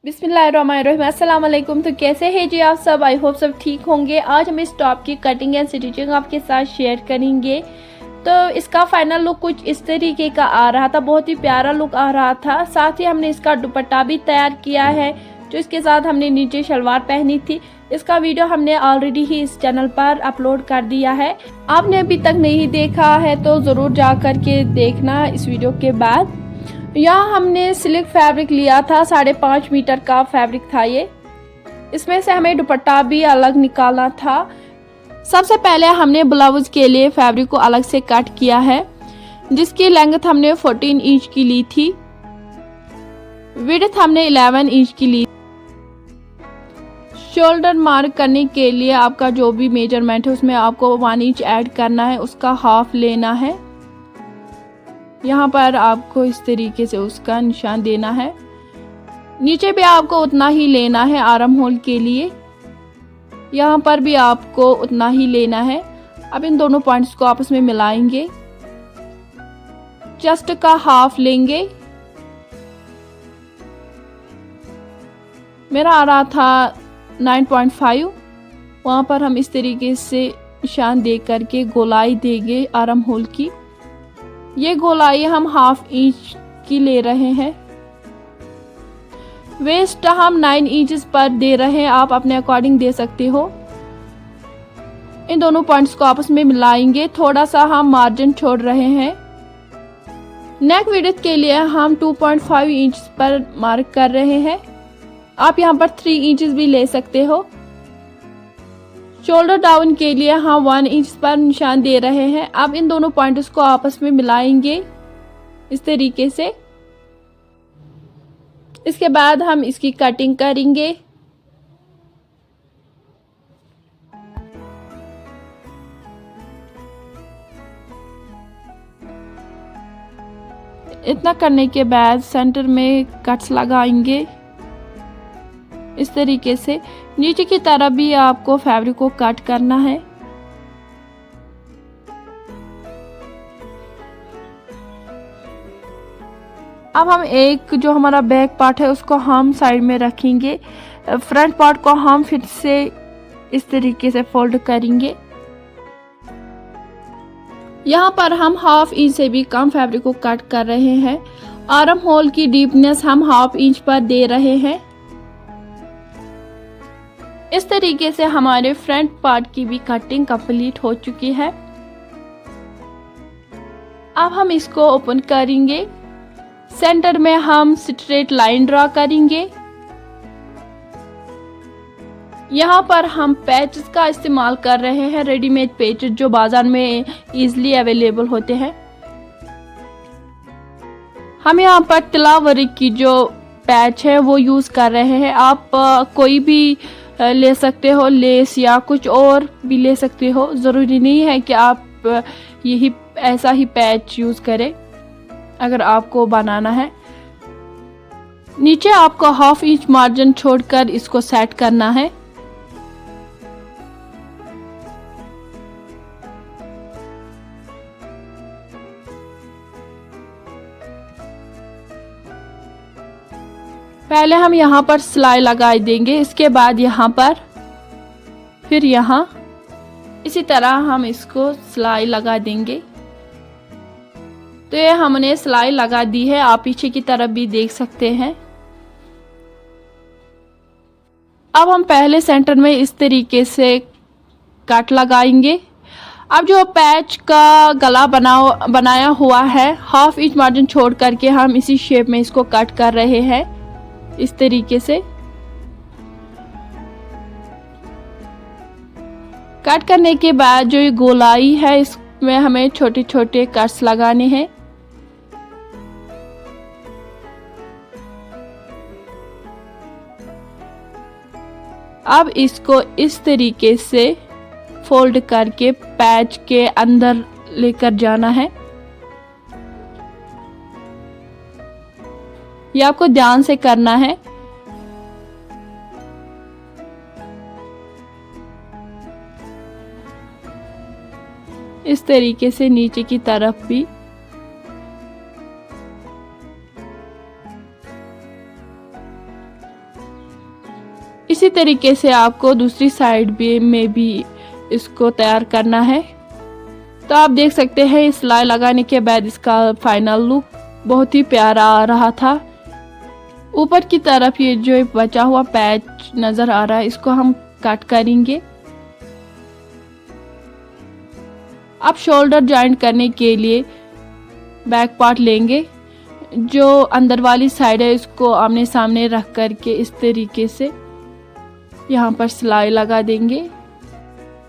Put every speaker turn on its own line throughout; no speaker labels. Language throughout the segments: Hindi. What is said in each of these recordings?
बिस्मिल्लाहिर्रहमानिर्रहीम। अस्सलाम वालेकुम। तो कैसे हैं जी आप सब? आई होप सब ठीक होंगे। आज हम इस टॉप की कटिंग एंड स्टिचिंग आपके साथ शेयर करेंगे। तो इसका फाइनल लुक कुछ इस तरीके का आ रहा था, बहुत ही प्यारा लुक आ रहा था। साथ ही हमने इसका दुपट्टा भी तैयार किया है, जो इसके साथ हमने नीचे शलवार पहनी थी। इसका वीडियो हमने ऑलरेडी ही इस चैनल पर अपलोड कर दिया है। आपने अभी तक नहीं देखा है तो ज़रूर जा कर के देखना इस वीडियो के बाद। यहाँ हमने सिल्क फैब्रिक लिया था, 5.5 मीटर का फैब्रिक था ये। इसमें से हमें दुपट्टा भी अलग निकालना था। सबसे पहले हमने ब्लाउज के लिए फैब्रिक को अलग से कट किया है, जिसकी लेंथ हमने 14 इंच की ली थी। विड्थ हमने 11 इंच की ली। शोल्डर मार्क करने के लिए आपका जो भी मेजरमेंट है उसमें आपको 1 इंच ऐड करना है, उसका हाफ लेना है। यहाँ पर आपको इस तरीके से उसका निशान देना है। नीचे भी आपको उतना ही लेना है आर्म होल के लिए, यहाँ पर भी आपको उतना ही लेना है। अब इन दोनों पॉइंट्स को आपस में मिलाएंगे, चेस्ट का हाफ लेंगे। मेरा आ रहा था 9.5, वहाँ पर हम इस तरीके से निशान दे करके गोलाई देंगे आर्म होल की। ये गोलाई हम 1/2 इंच की ले रहे हैं। वेस्ट हम 9 इंचेस पर दे रहे हैं, आप अपने अकॉर्डिंग दे सकते हो। इन दोनों पॉइंट्स को आपस में मिलाएंगे, थोड़ा सा हम मार्जिन छोड़ रहे हैं। नेक विड्थ के लिए हम 2.5 इंच पर मार्क कर रहे हैं, आप यहाँ पर 3 इंचेस भी ले सकते हो। शोल्डर डाउन के लिए हम 1 इंच पर निशान दे रहे हैं। अब इन दोनों पॉइंट्स को आपस में मिलाएंगे इस तरीके से। इसके बाद हम इसकी कटिंग करेंगे। इतना करने के बाद सेंटर में कट्स लगाएंगे इस तरीके से। नीचे की तरफ भी आपको फैब्रिक को कट करना है। अब हम एक जो हमारा बैक पार्ट है उसको हम साइड में रखेंगे। फ्रंट पार्ट को हम फिर से इस तरीके से फोल्ड करेंगे। यहाँ पर हम 1/2 इंच से भी कम फैब्रिक को कट कर रहे हैं। आर्म होल की डीपनेस हम 1/2 इंच पर दे रहे हैं। इस तरीके से हमारे फ्रंट पार्ट की भी कटिंग कंप्लीट हो चुकी है। अब हम इसको ओपन करेंगे। सेंटर में हम स्ट्रेट लाइन ड्रा करेंगे। यहाँ पर हम पैचेस का इस्तेमाल कर रहे हैं, रेडीमेड पैचेस जो बाजार में इजीली अवेलेबल होते हैं। हम यहाँ पर तिला वर्क की जो पैच है वो यूज कर रहे हैं। आप कोई भी ले सकते हो, लेस या कुछ और भी ले सकते हो। ज़रूरी नहीं है कि आप यही ऐसा ही पैच यूज़ करें अगर आपको बनाना है। नीचे आपको 1/2 इंच मार्जिन छोड़कर इसको सेट करना है। पहले हम यहाँ पर सिलाई लगा देंगे, इसके बाद यहाँ पर, फिर यहाँ, इसी तरह हम इसको सिलाई लगा देंगे। तो ये हमने सिलाई लगा दी है, आप पीछे की तरफ भी देख सकते हैं। अब हम पहले सेंटर में इस तरीके से कट लगाएंगे। अब जो पैच का गला बनाया हुआ है, 1/2 इंच मार्जिन छोड़ करके हम इसी शेप में इसको कट कर रहे हैं इस तरीके से। कट करने के बाद जो ये गोलाई है इसमें हमें छोटे छोटे कट्स लगाने हैं। अब इसको इस तरीके से फोल्ड करके पैच के अंदर लेकर जाना है। ये आपको ध्यान से करना है। इस तरीके से नीचे की तरफ भी। इसी तरीके से आपको दूसरी साइड में भी इसको तैयार करना है। तो आप देख सकते हैं सिलाई लगाने के बाद इसका फाइनल लुक बहुत ही प्यारा आ रहा था। ऊपर की तरफ ये जो बचा हुआ पैच नज़र आ रहा है इसको हम कट करेंगे। अब शोल्डर जॉइंट करने के लिए बैक पार्ट लेंगे, जो अंदर वाली साइड है इसको आमने सामने रख करके इस तरीके से यहाँ पर सिलाई लगा देंगे।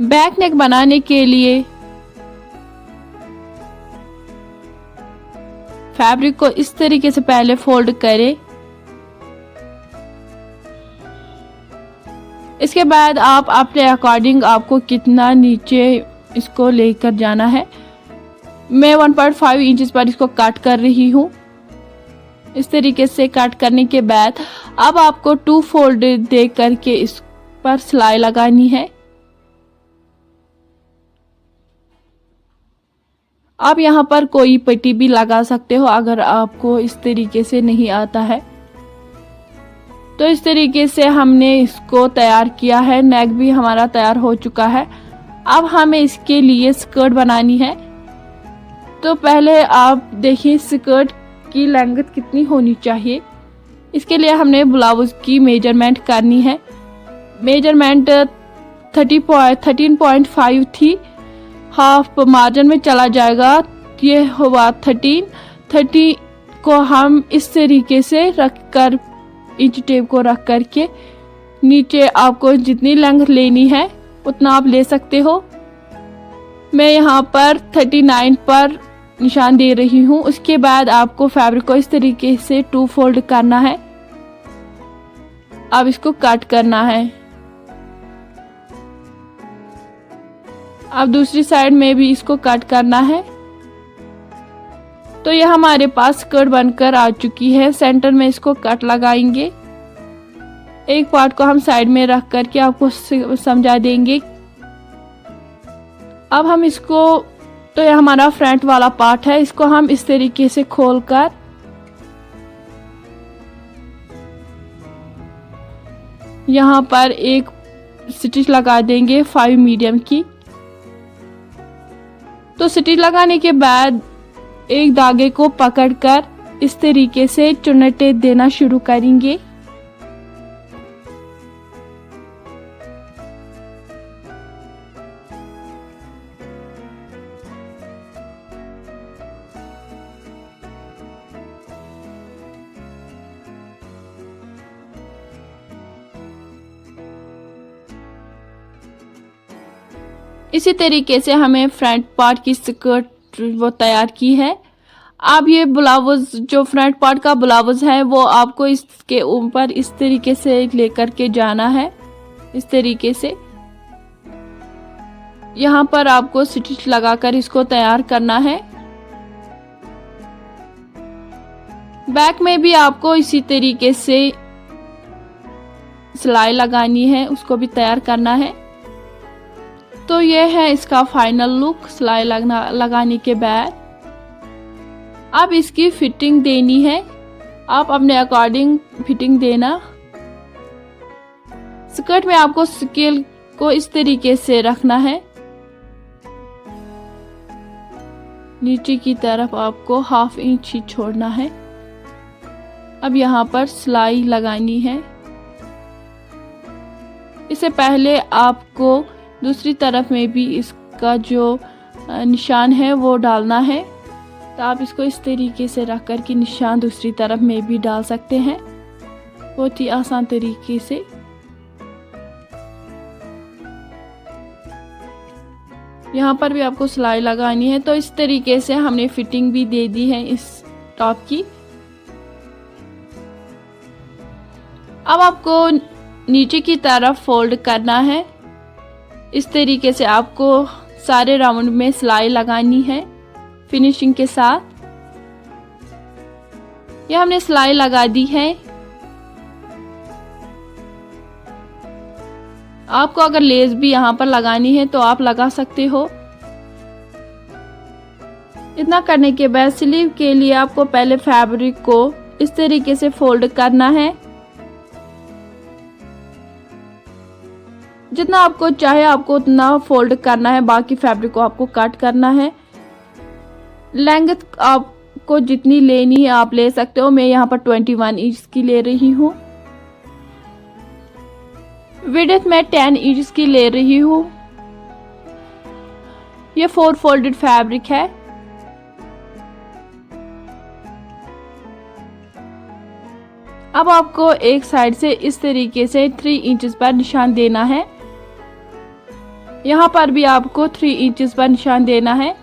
बैक नेक बनाने के लिए फैब्रिक को इस तरीके से पहले फोल्ड करें। इसके बाद आप अपने अकॉर्डिंग आपको कितना नीचे इसको लेकर जाना है, मैं 1.5 इंच पर इसको कट कर रही हूँ। इस तरीके से कट करने के बाद अब आपको 2 फोल्ड दे करके इस पर सिलाई लगानी है। आप यहाँ पर कोई पट्टी भी लगा सकते हो अगर आपको इस तरीके से नहीं आता है। तो इस तरीके से हमने इसको तैयार किया है। नेक भी हमारा तैयार हो चुका है। अब हमें इसके लिए स्कर्ट बनानी है। तो पहले आप देखिए स्कर्ट की लेंथ कितनी होनी चाहिए। इसके लिए हमने ब्लाउज की मेजरमेंट करनी है। मेजरमेंट 13.5 थी, हाफ मार्जिन में चला जाएगा। ये हुआ 30 को हम इस तरीके से रख कर इंच टेप को रख करके नीचे आपको जितनी लेंथ लेनी है उतना आप ले सकते हो। मैं यहाँ पर 39 पर निशान दे रही हूँ। उसके बाद आपको फैब्रिक को इस तरीके से 2 फोल्ड करना है। अब इसको कट करना है। अब दूसरी साइड में भी इसको कट करना है। तो यह हमारे पास स्कर्ट बनकर आ चुकी है। सेंटर में इसको कट लगाएंगे। एक पार्ट को हम साइड में रख करके आपको समझा देंगे। अब हम इसको, तो यह हमारा फ्रंट वाला पार्ट है, इसको हम इस तरीके से खोलकर यहाँ पर एक स्टिच लगा देंगे 5 मीडियम की। तो स्टिच लगाने के बाद एक धागे को पकड़कर इस तरीके से चुन्नटे देना शुरू करेंगे। इसी तरीके से हमें फ्रंट पार्ट की स्कर्ट वो तैयार की है। अब ये ब्लाउज जो फ्रंट पार्ट का ब्लाउज है वो आपको इसके ऊपर इस तरीके से लेकर के जाना है। इस तरीके से यहाँ पर आपको स्टिच लगाकर इसको तैयार करना है। बैक में भी आपको इसी तरीके से सिलाई लगानी है, उसको भी तैयार करना है। तो ये है इसका फाइनल लुक सिलाई लगाने के बाद। अब इसकी फिटिंग देनी है। आप अपने अकॉर्डिंग फिटिंग देना। स्कर्ट में आपको स्केल को इस तरीके से रखना है। नीचे की तरफ आपको 1/2 इंच ही छोड़ना है। अब यहाँ पर सिलाई लगानी है। इससे पहले आपको दूसरी तरफ में भी इसका जो निशान है वो डालना है। तो आप इसको इस तरीके से रख कर के निशान दूसरी तरफ में भी डाल सकते हैं, बहुत ही आसान तरीके से। यहाँ पर भी आपको सिलाई लगानी है। तो इस तरीके से हमने फिटिंग भी दे दी है इस टॉप की। अब आपको नीचे की तरफ फोल्ड करना है। इस तरीके से आपको सारे राउंड में सिलाई लगानी है फिनिशिंग के साथ। यह हमने सिलाई लगा दी है। आपको अगर लेस भी यहाँ पर लगानी है तो आप लगा सकते हो। इतना करने के बाद स्लीव के लिए आपको पहले फैब्रिक को इस तरीके से फोल्ड करना है। जितना आपको चाहे आपको उतना फोल्ड करना है, बाकी फैब्रिक को आपको कट करना है। लेंथ आपको जितनी लेनी है आप ले सकते हो। मैं यहाँ पर 21 इंच की ले रही हूँ। विड्थ मैं 10 इंच की ले रही हूँ। ये 4 फोल्डेड फैब्रिक है। अब आपको एक साइड से इस तरीके से 3 इंच पर निशान देना है। यहाँ पर भी आपको 3 इंच पर निशान देना है।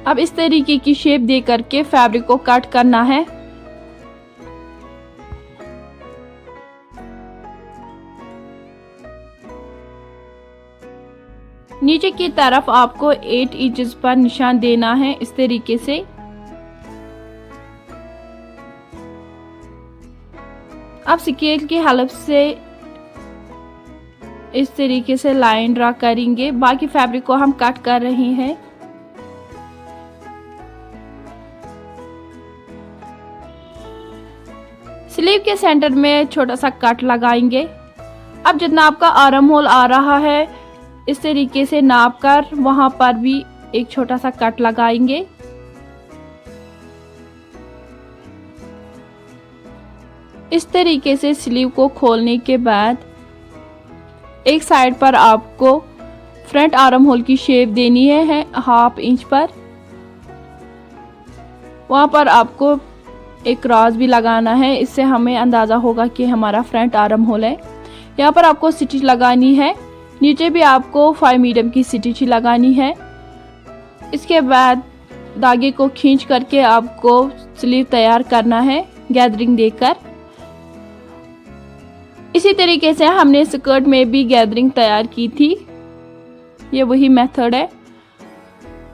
अब इस तरीके की शेप दे करके फैब्रिक को कट करना है। नीचे की तरफ आपको 8 इंच पर निशान देना है इस तरीके से। अब स्केल की हेल्प से इस तरीके से लाइन ड्रा करेंगे। बाकी फैब्रिक को हम कट कर रहे हैं। स्लीव के सेंटर में छोटा सा कट लगाएंगे। अब जितना आपका आर्म होल आ रहा है इस तरीके से नाप कर वहां पर भी एक छोटा सा कट लगाएंगे। इस तरीके से स्लीव को खोलने के बाद एक साइड पर आपको फ्रंट आर्म होल की शेप देनी है 1/2 इंच पर। वहां पर आपको एक क्रॉस भी लगाना है। इससे हमें अंदाजा होगा कि हमारा फ्रंट आर्म होल है। यहाँ पर आपको स्टिच लगानी है। नीचे भी आपको 5 मीडियम की स्टिच लगानी है। इसके बाद धागे को खींच करके आपको स्लीव तैयार करना है गैदरिंग देकर। इसी तरीके से हमने स्कर्ट में भी गैदरिंग तैयार की थी। ये वही मेथड है।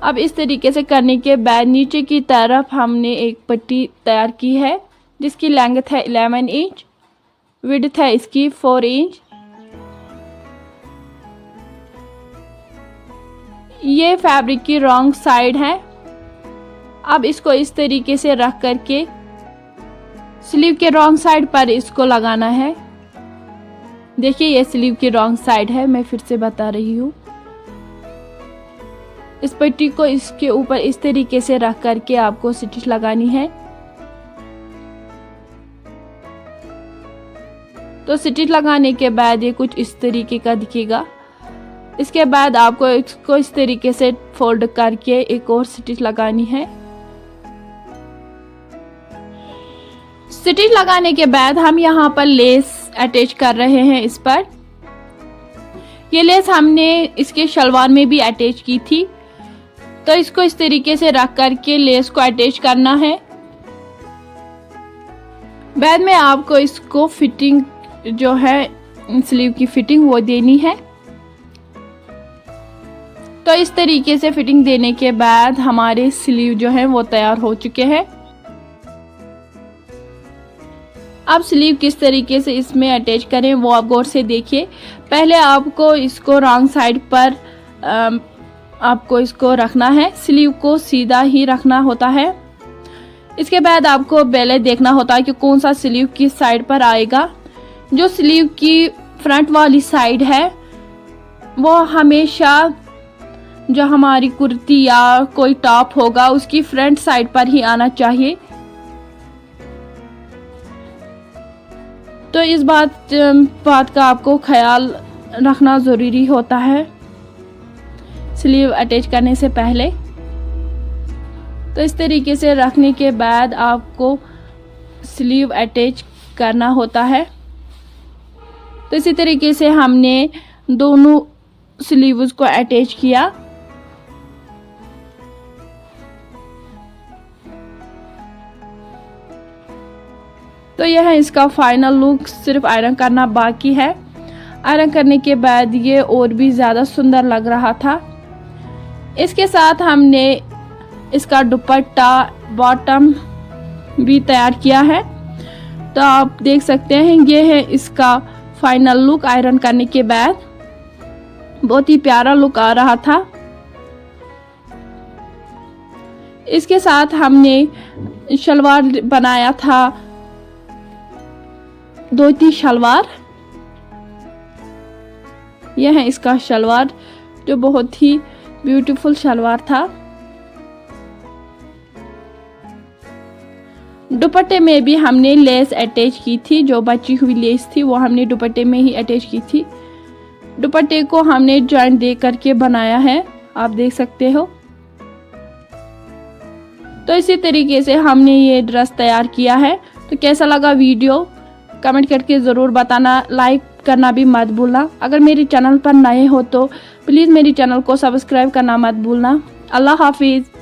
अब इस तरीके से करने के बाद नीचे की तरफ हमने एक पट्टी तैयार की है जिसकी लेंथ है 11 इंच, विड्थ है इसकी 4 इंच। ये फैब्रिक की रॉन्ग साइड है। अब इसको इस तरीके से रख करके स्लीव के रॉन्ग साइड पर इसको लगाना है। देखिए ये स्लीव की रॉन्ग साइड है। मैं फिर से बता रही हूँ। इस पट्टी को इसके ऊपर इस तरीके से रख करके आपको स्टिच लगानी है। तो स्टिच लगाने के बाद ये कुछ इस तरीके का दिखेगा। इसके बाद आपको इसको इस तरीके से फोल्ड करके एक और स्टिच लगानी है। स्टिच लगाने के बाद हम यहाँ पर लेस अटैच कर रहे हैं इस पर। ये लेस हमने इसके शलवार में भी अटैच की थी। तो इसको इस तरीके से रख करके लेस को अटैच करना है। बाद में आपको इसको फिटिंग जो है स्लीव की फिटिंग वो देनी है। तो इस तरीके से फिटिंग देने के बाद हमारे स्लीव जो है वो तैयार हो चुके हैं। अब स्लीव किस तरीके से इसमें अटैच करें वो आप गौर से देखिए। पहले आपको इसको रॉन्ग साइड पर आपको इसको रखना है। स्लीव को सीधा ही रखना होता है। इसके बाद आपको पहले देखना होता है कि कौन सा स्लीव किस साइड पर आएगा। जो स्लीव की फ्रंट वाली साइड है वो हमेशा जो हमारी कुर्ती या कोई टॉप होगा उसकी फ्रंट साइड पर ही आना चाहिए। तो इस बात का आपको ख्याल रखना ज़रूरी होता है स्लीव अटैच करने से पहले। तो इस तरीके से रखने के बाद आपको स्लीव अटैच करना होता है। तो इसी तरीके से हमने दोनों स्लीव्स को अटैच किया। तो यह है इसका फाइनल लुक। सिर्फ आयरन करना बाकी है। आयरन करने के बाद ये और भी ज़्यादा सुंदर लग रहा था। इसके साथ हमने इसका दुपट्टा बॉटम भी तैयार किया है। तो आप देख सकते हैं ये है इसका फाइनल लुक। आयरन करने के बाद बहुत ही प्यारा लुक आ रहा था। इसके साथ हमने शलवार बनाया था, धोती शलवार। यह है इसका शलवार, जो बहुत ही ब्यूटीफुल शलवार था। दुपट्टे में भी हमने लेस अटैच की थी, जो बची हुई लेस थी वो हमने दुपट्टे में ही अटैच की थी। दुपट्टे को हमने जॉइंट दे करके बनाया है, आप देख सकते हो। तो इसी तरीके से हमने ये ड्रेस तैयार किया है। तो कैसा लगा वीडियो कमेंट करके ज़रूर बताना, लाइक करना भी मत भूलना। अगर मेरे चैनल पर नए हो तो प्लीज़ मेरे चैनल को सब्सक्राइब करना मत भूलना। अल्लाह हाफिज़।